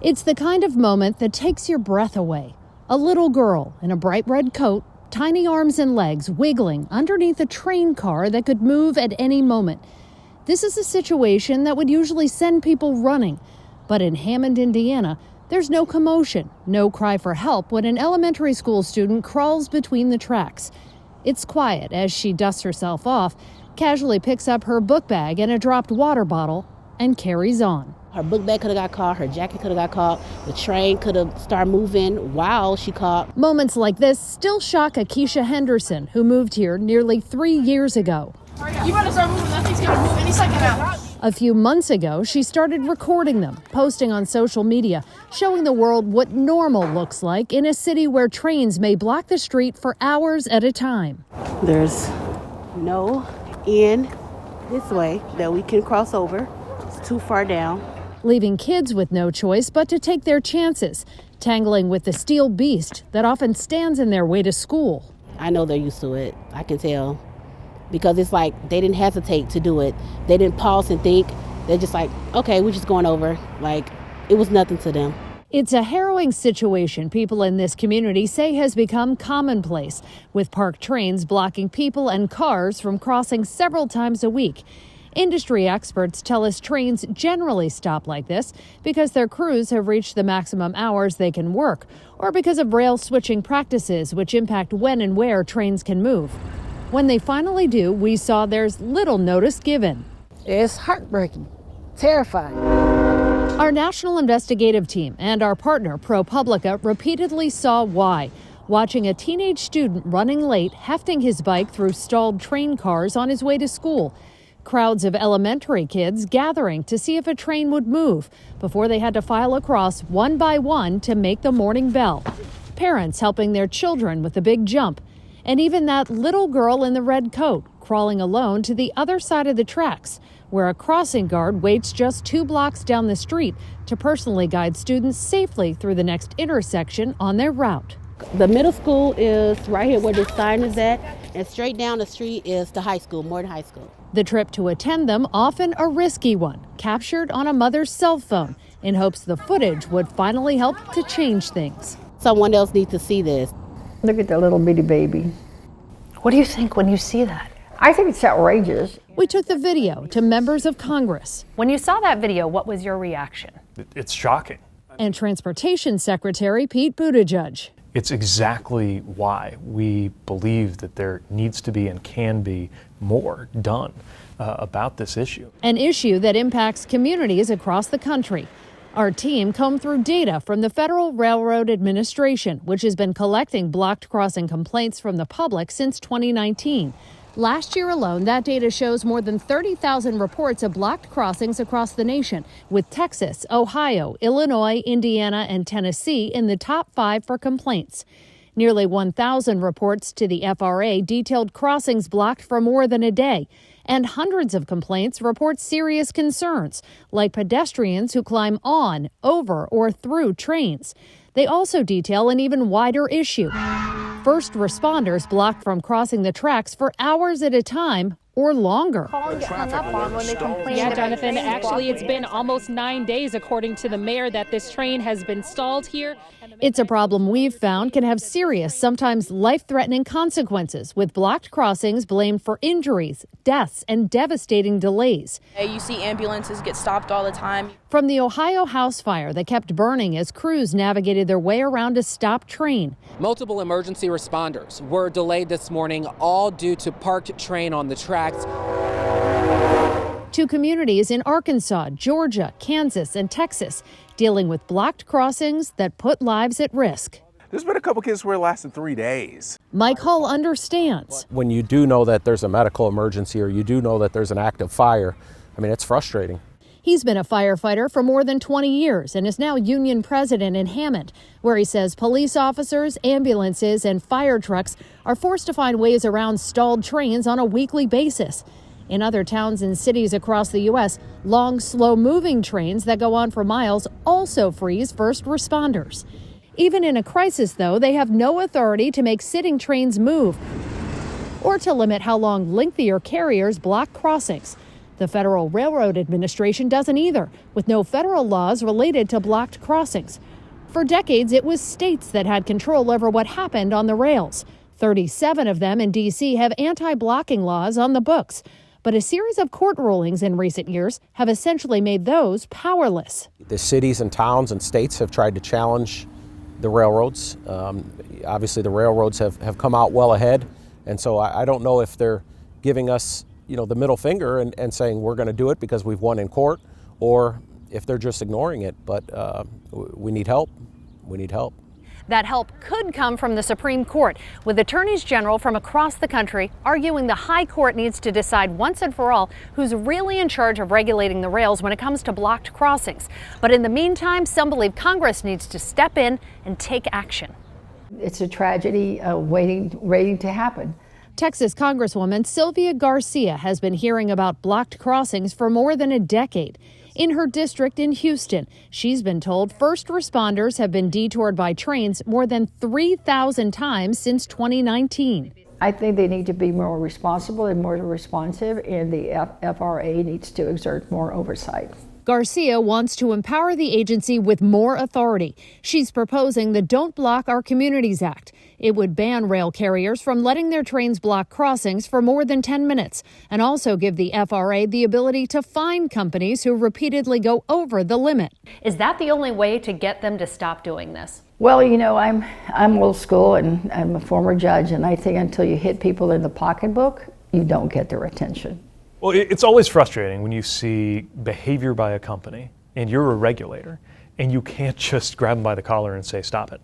It's the kind of moment that takes your breath away. A little girl in a bright red coat, tiny arms and legs wiggling underneath a train car that could move at any moment. This is a situation that would usually send people running. But in Hammond, Indiana, there's no commotion, no cry for help when an elementary school student crawls between the tracks. It's quiet as she dusts herself off, casually picks up her book bag and a dropped water bottle, and carries on. Her book bag could have got caught, her jacket could have got caught, the train could have started moving while she caught. Moments like this still shock Akeisha Henderson, who moved here nearly 3 years ago. You better start moving, that thing's gonna move any second now. A few months ago, she started recording them, posting on social media, showing the world what normal looks like in a city where trains may block the street for hours at a time. There's no end this way that we can cross over. It's too far down. Leaving kids with no choice but to take their chances, tangling with the steel beast that often stands in their way to school. I know they're used to it, I can tell. Because it's like they didn't hesitate to do it. They didn't pause and think. They're just like, okay, we're just going over. Like, it was nothing to them. It's a harrowing situation people in this community say has become commonplace, with parked trains blocking people and cars from crossing several times a week. Industry experts tell us trains generally stop like this because their crews have reached the maximum hours they can work, or because of rail switching practices which impact when and where trains can move. When they finally do, we saw there's little notice given. It's heartbreaking, terrifying. Our national investigative team and our partner, ProPublica, repeatedly saw why, watching a teenage student running late, hefting his bike through stalled train cars on his way to school. Crowds of elementary kids gathering to see if a train would move before they had to file across one by one to make the morning bell. Parents helping their children with the big jump. And even that little girl in the red coat crawling alone to the other side of the tracks, where a crossing guard waits just 2 blocks down the street to personally guide students safely through the next intersection on their route. The middle school is right here where the sign is at, and straight down the street is the high school, Morton High School. The trip to attend them, often a risky one, captured on a mother's cell phone in hopes the footage would finally help to change things. Someone else needs to see this. Look at that little bitty baby. What do you think when you see that? I think it's outrageous. We took the video to members of Congress. When you saw that video, what was your reaction? It's shocking. And Transportation Secretary Pete Buttigieg. It's exactly why we believe that there needs to be and can be more done about this issue. An issue that impacts communities across the country. Our team combed through data from the Federal Railroad Administration, which has been collecting blocked crossing complaints from the public since 2019. Last year alone, that data shows more than 30,000 reports of blocked crossings across the nation, with Texas, Ohio, Illinois, Indiana, and Tennessee in the top 5 for complaints. Nearly 1,000 reports to the FRA detailed crossings blocked for more than a day. And hundreds of complaints report serious concerns, like pedestrians who climb on, over, or through trains. They also detail an even wider issue. First responders blocked from crossing the tracks for hours at a time or longer. Yeah, Jonathan, actually it's been almost 9 days, according to the mayor, that this train has been stalled here. It's a problem we've found can have serious, sometimes life-threatening consequences, with blocked crossings blamed for injuries, deaths, and devastating delays. You see ambulances get stopped all the time. From the Ohio house fire that kept burning as crews navigated their way around a stopped train. Multiple emergency responders were delayed this morning, all due to parked train on the tracks. To communities in Arkansas, Georgia, Kansas, and Texas dealing with blocked crossings that put lives at risk. There's been a couple kids where it lasted 3 days. Mike Hull understands. When you do know that there's a medical emergency or you do know that there's an active fire, I mean, it's frustrating. He's been a firefighter for more than 20 years and is now union president in Hammond, where he says police officers, ambulances, and fire trucks are forced to find ways around stalled trains on a weekly basis. In other towns and cities across the U.S., long, slow-moving trains that go on for miles also freeze first responders. Even in a crisis, though, they have no authority to make sitting trains move or to limit how long lengthier carriers block crossings. The Federal Railroad Administration doesn't either, with no federal laws related to blocked crossings. For decades, it was states that had control over what happened on the rails. 37 of them in D.C. have anti-blocking laws on the books. But a series of court rulings in recent years have essentially made those powerless. The cities and towns and states have tried to challenge the railroads. Obviously, the railroads have come out well ahead. And so I don't know if they're giving us, the middle finger and saying we're going to do it because we've won in court, or if they're just ignoring it. But we need help. We need help. That help could come from the Supreme Court, with attorneys general from across the country arguing the High Court needs to decide once and for all who's really in charge of regulating the rails when it comes to blocked crossings. But in the meantime, some believe Congress needs to step in and take action. It's a tragedy waiting to happen. Texas Congresswoman Sylvia Garcia has been hearing about blocked crossings for more than a decade. In her district in Houston, she's been told first responders have been detoured by trains more than 3,000 times since 2019. I think they need to be more responsible and more responsive, and the FRA needs to exert more oversight. Garcia wants to empower the agency with more authority. She's proposing the Don't Block Our Communities Act. It would ban rail carriers from letting their trains block crossings for more than 10 minutes and also give the FRA the ability to fine companies who repeatedly go over the limit. Is that the only way to get them to stop doing this? Well, I'm old school and I'm a former judge, and I think until you hit people in the pocketbook, you don't get their attention. Well, it's always frustrating when you see behavior by a company and you're a regulator and you can't just grab them by the collar and say, stop it.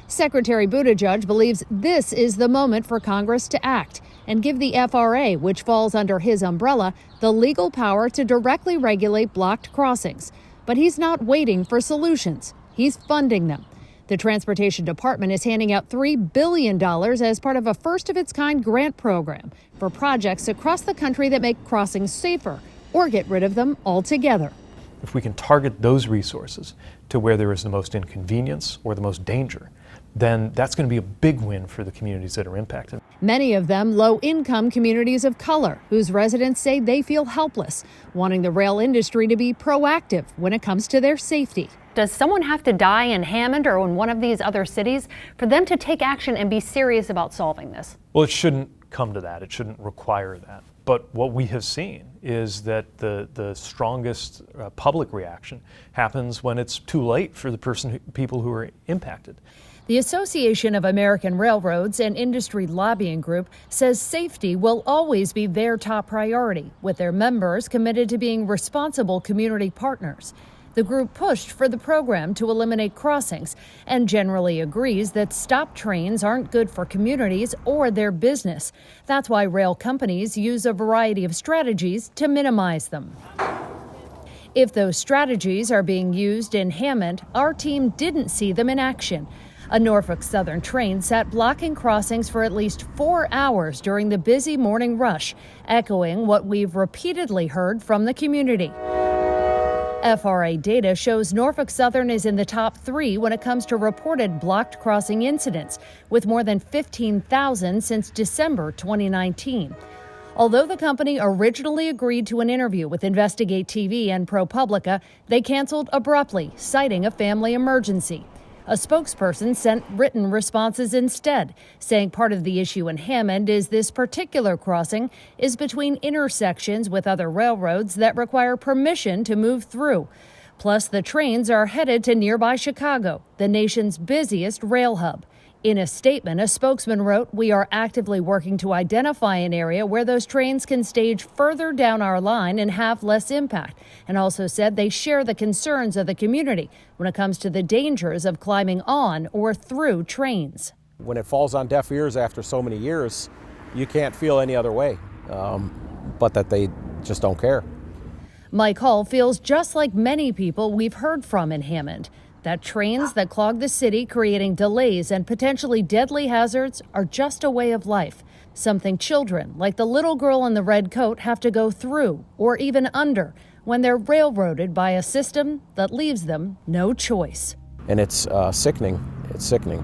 Secretary Buttigieg believes this is the moment for Congress to act and give the FRA, which falls under his umbrella, the legal power to directly regulate blocked crossings. But he's not waiting for solutions. He's funding them. The Transportation Department is handing out $3 billion as part of a first-of-its-kind grant program for projects across the country that make crossings safer or get rid of them altogether. If we can target those resources to where there is the most inconvenience or the most danger, then that's going to be a big win for the communities that are impacted. Many of them low-income communities of color, whose residents say they feel helpless, wanting the rail industry to be proactive when it comes to their safety. Does someone have to die in Hammond or in one of these other cities for them to take action and be serious about solving this? Well, it shouldn't come to that. It shouldn't require that. But what we have seen is that the strongest public reaction happens when it's too late for the people who are impacted. The Association of American Railroads, an industry lobbying group, says safety will always be their top priority, with their members committed to being responsible community partners. The group pushed for the program to eliminate crossings and generally agrees that stop trains aren't good for communities or their business. That's why rail companies use a variety of strategies to minimize them. If those strategies are being used in Hammond, our team didn't see them in action. A Norfolk Southern train sat blocking crossings for at least 4 hours during the busy morning rush, echoing what we've repeatedly heard from the community. FRA data shows Norfolk Southern is in the top 3 when it comes to reported blocked crossing incidents, with more than 15,000 since December 2019. Although the company originally agreed to an interview with InvestigateTV and ProPublica, they canceled abruptly, citing a family emergency. A spokesperson sent written responses instead, saying part of the issue in Hammond is this particular crossing is between intersections with other railroads that require permission to move through. Plus, the trains are headed to nearby Chicago, the nation's busiest rail hub. In a statement, a spokesman wrote, "We are actively working to identify an area where those trains can stage further down our line and have less impact," and also said they share the concerns of the community when it comes to the dangers of climbing on or through trains. When it falls on deaf ears after so many years, you can't feel any other way, but that they just don't care. Mike Hall feels just like many people we've heard from in Hammond, that trains that clog the city, creating delays and potentially deadly hazards, are just a way of life. Something children, like the little girl in the red coat, have to go through or even under when they're railroaded by a system that leaves them no choice. And it's sickening. It's sickening.